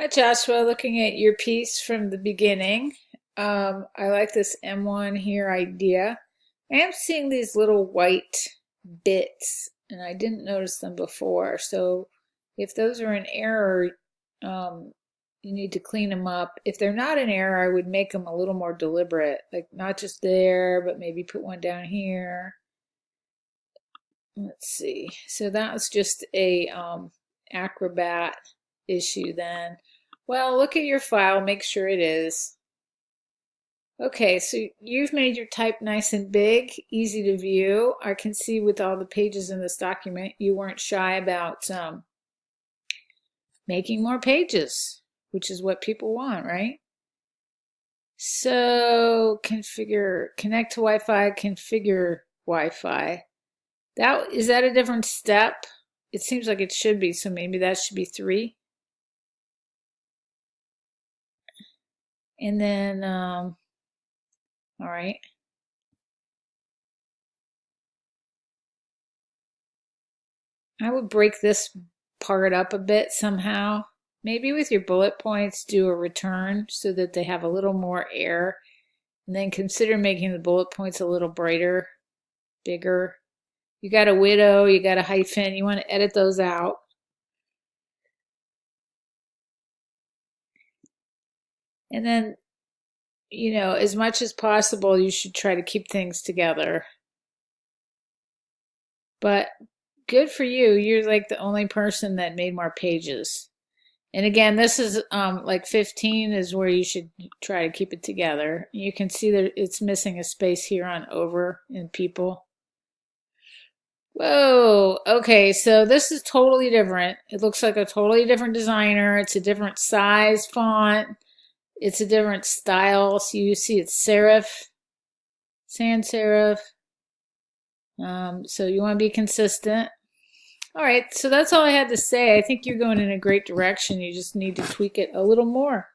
Hi Joshua, looking at your piece from the beginning. I like this M1 here idea. I am seeing these little white bits, and I didn't notice them before. So if those are an error, you need to clean them up. If they're not an error, I would make them a little more deliberate, like not just there, but maybe put one down here. Let's see. So that was just a Acrobat issue then. Well, look at your file, make sure it is. Okay, so you've made your type nice and big, easy to view. I can see with all the pages in this document, you weren't shy about making more pages, which is what people want, right? So configure, connect to Wi-Fi, configure Wi-Fi. Is that a different step? It seems like it should be, so maybe that should be 3. And then, all right. I would break this part up a bit somehow. Maybe with your bullet points, do a return so that they have a little more air. And then consider making the bullet points a little brighter, bigger. You got a widow, you got a hyphen, you want to edit those out. And then, as much as possible, you should try to keep things together. But good for you. You're like the only person that made more pages. And again, this is like 15 is where you should try to keep it together. You can see that it's missing a space here on over in people. Whoa, okay, so this is totally different. It looks like a totally different designer. It's a different size font. It's a different style. So you see it's serif, sans serif. So you want to be consistent. All right, so that's all I had to say. I think you're going in a great direction. You just need to tweak it a little more.